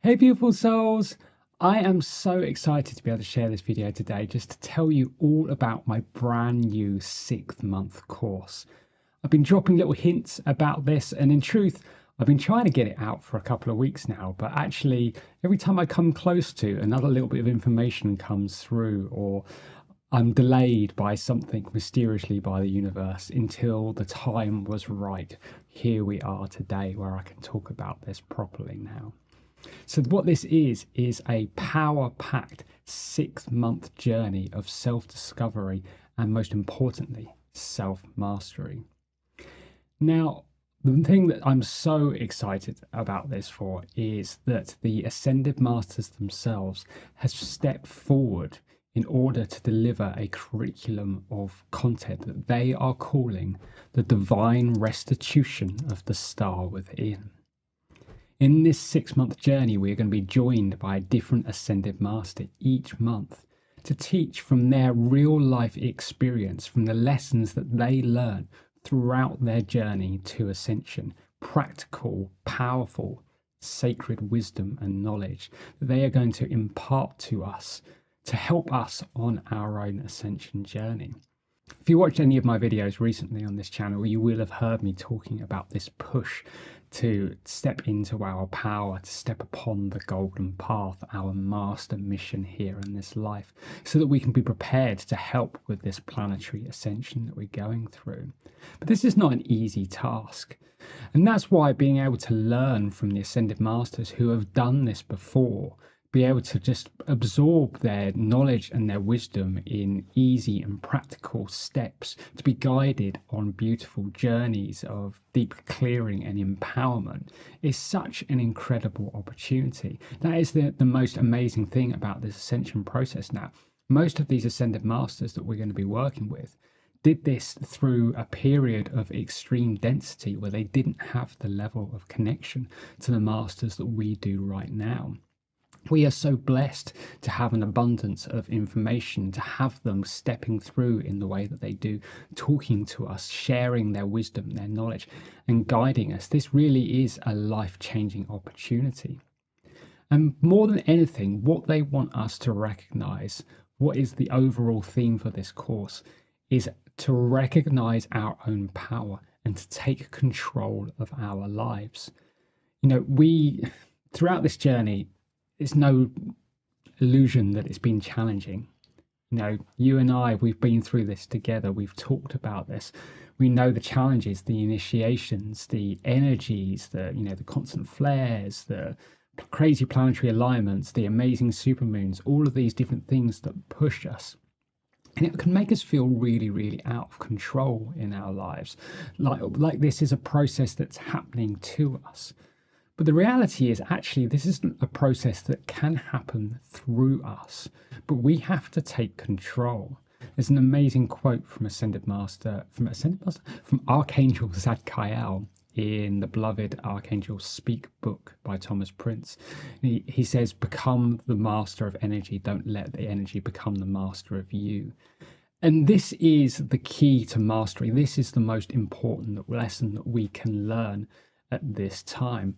Hey beautiful souls, I am so excited to be able to share this video today just to tell you all about my brand new 6-month course. I've been dropping little hints about this, and in truth I've been trying to get it out for a couple of weeks now, but actually every time I come close to, another little bit of information comes through, or I'm delayed by something mysteriously by the universe until the time was right. Here we are today where I can talk about this properly now. So what this is a power-packed 6-month journey of self-discovery and, most importantly, self-mastery. Now, the thing that I'm so excited about this for is that the Ascended Masters themselves have stepped forward in order to deliver a curriculum of content that they are calling the Divine Restitution of the Star Within. In this 6-month journey, we are going to be joined by a different Ascended Master each month to teach from their real life experience, from the lessons that they learn throughout their journey to ascension, practical, powerful, sacred wisdom and knowledge that they are going to impart to us to help us on our own ascension journey. If you watched any of my videos recently on this channel, you will have heard me talking about this push to step into our power, to step upon the golden path, our master mission here in this life, so that we can be prepared to help with this planetary ascension that we're going through. But this is not an easy task. And that's why being able to learn from the Ascended Masters who have done this before, be able to just absorb their knowledge and their wisdom in easy and practical steps, to be guided on beautiful journeys of deep clearing and empowerment, is such an incredible opportunity. That is the most amazing thing about this ascension process now. Most of these Ascended Masters that we're going to be working with did this through a period of extreme density where they didn't have the level of connection to the masters that we do right now. We are so blessed to have an abundance of information, to have them stepping through in the way that they do, talking to us, sharing their wisdom, their knowledge, and guiding us. This really is a life-changing opportunity. And more than anything, what they want us to recognize, what is the overall theme for this course, is to recognize our own power and to take control of our lives. You know, throughout this journey, it's no illusion that it's been challenging. You know, you and I, we've been through this together. We've talked about this. We know the challenges, the initiations, the energies, the constant flares, the crazy planetary alignments, the amazing supermoons, all of these different things that push us. And it can make us feel really, really out of control in our lives. Like this is a process that's happening to us. But the reality is actually this isn't a process that can happen through us, but we have to take control. There's an amazing quote from Archangel Zadkiel in the beloved Archangel Speak book by Thomas Prince. He says, become the master of energy, don't let the energy become the master of you. And this is the key to mastery. This is the most important lesson that we can learn at this time.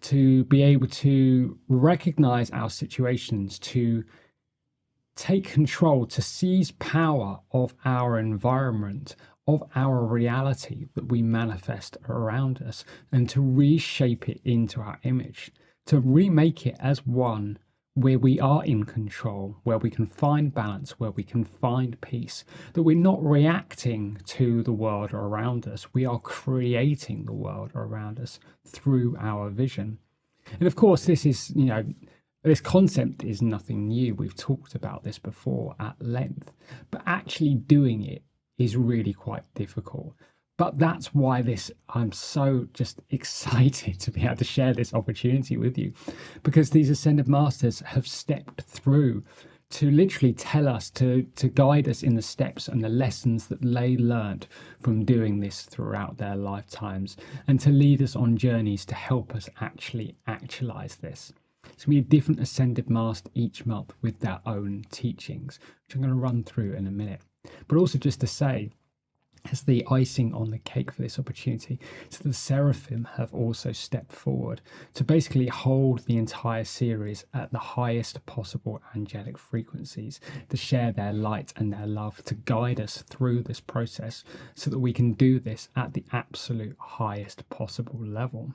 To be able to recognize our situations, to take control, to seize power of our environment, of our reality that we manifest around us, and to reshape it into our image, to remake it as one where we are in control, where we can find balance, where we can find peace, that we're not reacting to the world around us. We are creating the world around us through our vision. And of course, this is, this concept is nothing new. We've talked about this before at length, but actually doing it is really quite difficult. But that's why I'm so just excited to be able to share this opportunity with you, because these Ascended Masters have stepped through to literally tell us, to guide us in the steps and the lessons that they learned from doing this throughout their lifetimes, and to lead us on journeys to help us actually actualize this. It's going to be a different Ascended Master each month with their own teachings, which I'm going to run through in a minute. But also just to say, as the icing on the cake for this opportunity. So the Seraphim have also stepped forward to basically hold the entire series at the highest possible angelic frequencies, to share their light and their love, to guide us through this process so that we can do this at the absolute highest possible level.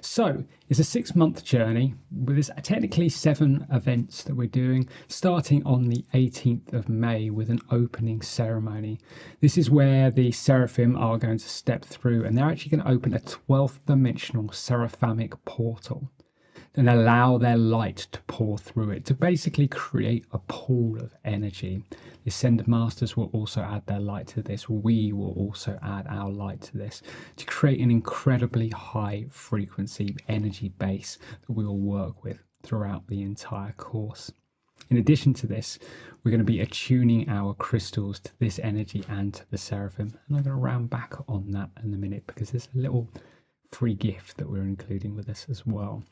So it's a 6-month journey with this technically 7 events that we're doing, starting on the 18th of May with an opening ceremony. This is where the Seraphim are going to step through, and they're actually going to open a 12th dimensional Seraphimic portal and allow their light to pour through it to basically create a pool of energy. The Ascended Masters will also add their light to this. We will also add our light to this to create an incredibly high frequency energy base that we will work with throughout the entire course. In addition to this, we're going to be attuning our crystals to this energy and to the Seraphim. And I'm going to round back on that in a minute because there's a little free gift that we're including with this as well.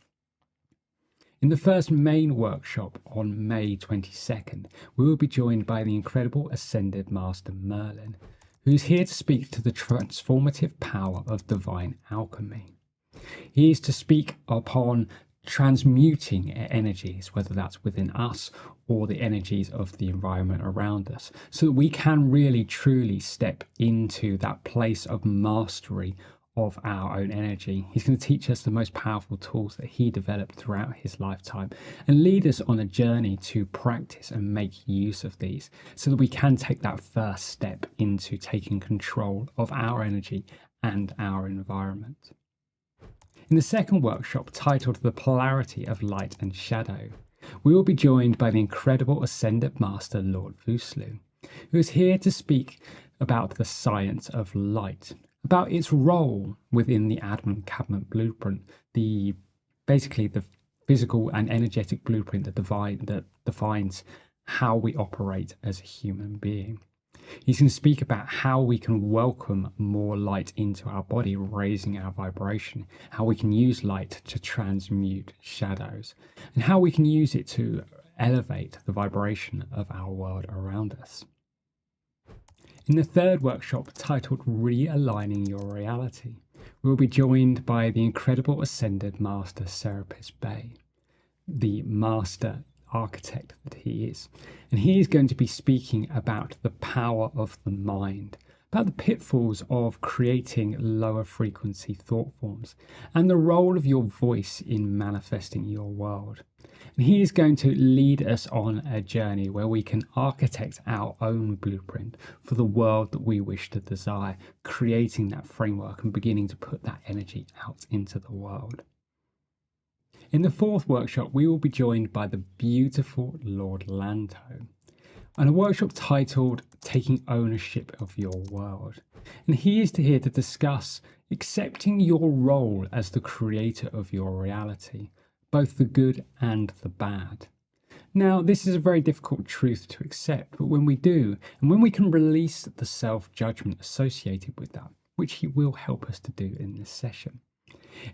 In the first main workshop on May 22nd, we will be joined by the incredible Ascended Master Merlin, who is here to speak to the transformative power of divine alchemy. He is to speak upon transmuting energies, whether that's within us or the energies of the environment around us, so that we can really truly step into that place of mastery of our own energy. He's going to teach us the most powerful tools that he developed throughout his lifetime and lead us on a journey to practice and make use of these so that we can take that first step into taking control of our energy and our environment. In the second workshop, titled The Polarity of Light and Shadow, we will be joined by the incredible Ascended Master Lord Vuslu, who is here to speak about the science of light, about its role within the Adam Kadmon blueprint, basically the physical and energetic blueprint that defines how we operate as a human being. He's going to speak about how we can welcome more light into our body, raising our vibration, how we can use light to transmute shadows, and how we can use it to elevate the vibration of our world around us. In the third workshop, titled Realigning Your Reality, we will be joined by the incredible Ascended Master Serapis Bey, the master architect that he is. And he is going to be speaking about the power of the mind, about the pitfalls of creating lower frequency thought forms, and the role of your voice in manifesting your world. And he is going to lead us on a journey where we can architect our own blueprint for the world that we wish to desire, creating that framework and beginning to put that energy out into the world. In the fourth workshop, we will be joined by the beautiful Lord Lanto, and a workshop titled Taking Ownership of Your World. And he is here to discuss accepting your role as the creator of your reality, both the good and the bad. Now, this is a very difficult truth to accept, but when we do, and when we can release the self-judgment associated with that, which he will help us to do in this session,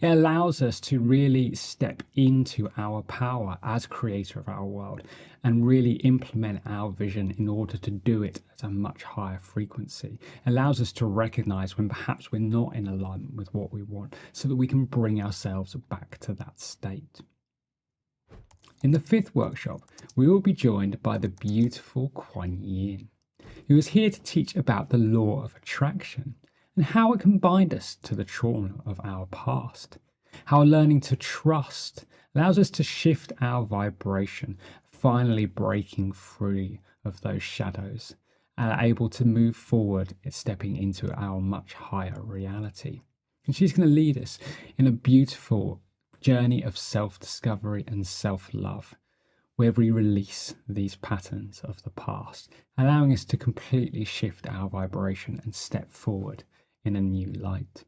it allows us to really step into our power as creator of our world and really implement our vision in order to do it at a much higher frequency. It allows us to recognize when perhaps we're not in alignment with what we want so that we can bring ourselves back to that state. In the fifth workshop, we will be joined by the beautiful Kuan Yin, who is here to teach about the law of attraction and how it can bind us to the trauma of our past, how learning to trust allows us to shift our vibration, finally breaking free of those shadows and are able to move forward, stepping into our much higher reality. And she's going to lead us in a beautiful journey of self-discovery and self-love, where we release these patterns of the past, allowing us to completely shift our vibration and step forward in a new light.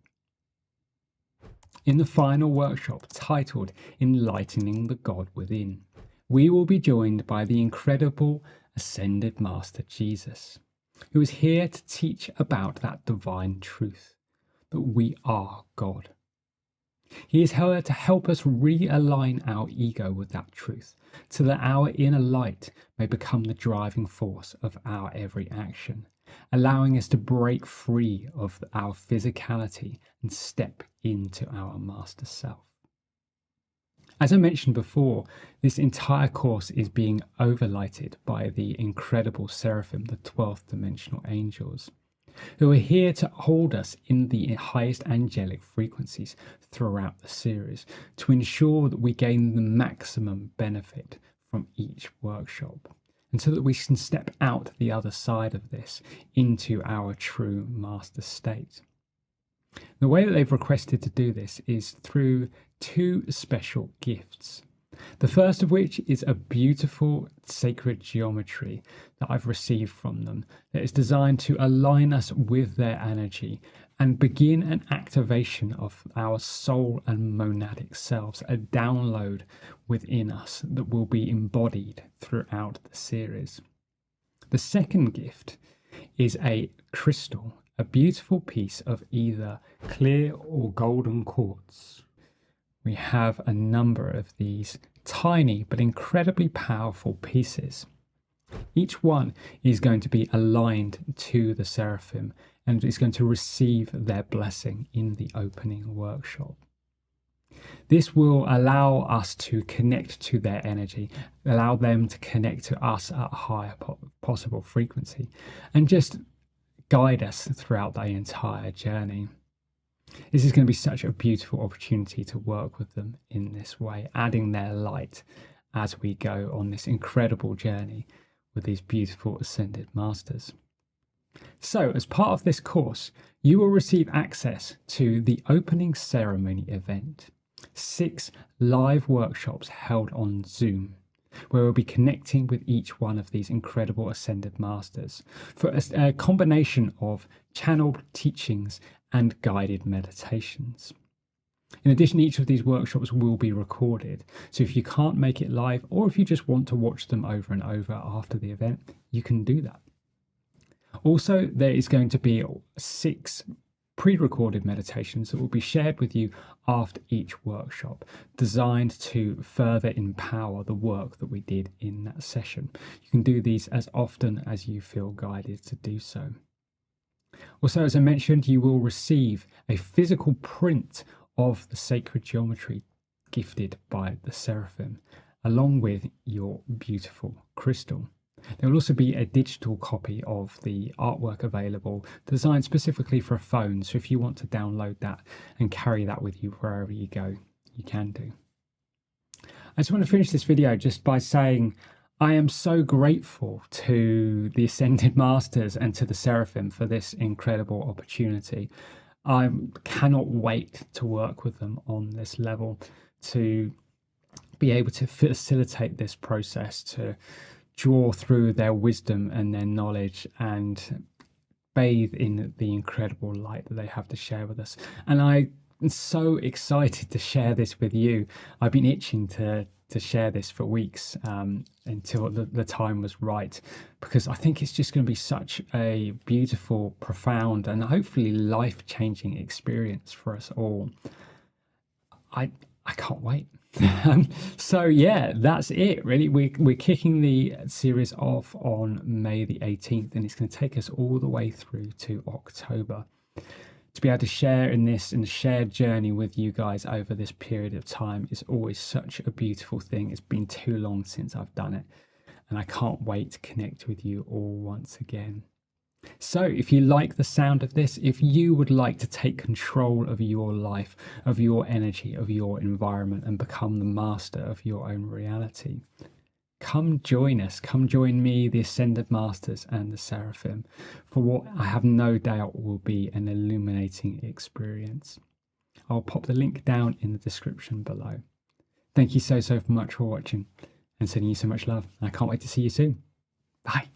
In the final workshop, titled Enlightening the God Within, we will be joined by the incredible Ascended Master Jesus, who is here to teach about that divine truth, that we are God. He is here to help us realign our ego with that truth, so that our inner light may become the driving force of our every action, allowing us to break free of our physicality and step into our master self. As I mentioned before, this entire course is being overlighted by the incredible Seraphim, the 12th dimensional angels, who are here to hold us in the highest angelic frequencies throughout the series to ensure that we gain the maximum benefit from each workshop, and so that we can step out the other side of this into our true master state. The way that they've requested to do this is through two special gifts. The first of which is a beautiful sacred geometry that I've received from them that is designed to align us with their energy and begin an activation of our soul and monadic selves, a download within us that will be embodied throughout the series. The second gift is a crystal, a beautiful piece of either clear or golden quartz. We have a number of these tiny but incredibly powerful pieces. Each one is going to be aligned to the Seraphim and is going to receive their blessing in the opening workshop. This will allow us to connect to their energy, allow them to connect to us at a higher possible frequency, and just guide us throughout the entire journey. This is going to be such a beautiful opportunity to work with them in this way, adding their light as we go on this incredible journey with these beautiful ascended masters. So, as part of this course, you will receive access to the opening ceremony event, 6 live workshops held on Zoom, where we'll be connecting with each one of these incredible ascended masters for a combination of channeled teachings and guided meditations. In addition, each of these workshops will be recorded, so if you can't make it live, or if you just want to watch them over and over after the event, you can do that. Also, there is going to be 6 pre-recorded meditations that will be shared with you after each workshop, designed to further empower the work that we did in that session. You can do these as often as you feel guided to do so. Also, as I mentioned, you will receive a physical print of the sacred geometry gifted by the Seraphim, along with your beautiful crystal. There will also be a digital copy of the artwork available, designed specifically for a phone, so if you want to download that and carry that with you wherever you go, you can do. I just want to finish this video just by saying I am so grateful to the Ascended Masters and to the Seraphim for this incredible opportunity. I cannot wait to work with them on this level, to be able to facilitate this process, to draw through their wisdom and their knowledge and bathe in the incredible light that they have to share with us. And I'm so excited to share this with you. I've been itching to share this for weeks until the time was right, because I think it's just going to be such a beautiful, profound, and hopefully life-changing experience for us all. I can't wait. So yeah, that's it really. We're kicking the series off on May the 18th, and it's going to take us all the way through to October. To be able to share in this and shared journey with you guys over this period of time is always such a beautiful thing. It's been too long since I've done it, and I can't wait to connect with you all once again. So if you like the sound of this, if you would like to take control of your life, of your energy, of your environment, and become the master of your own reality, come join us. Come join me, the Ascended Masters and the Seraphim, for what I have no doubt will be an illuminating experience. I'll pop the link down in the description below. Thank you so much for watching and sending you so much love. I can't wait to see you soon. Bye.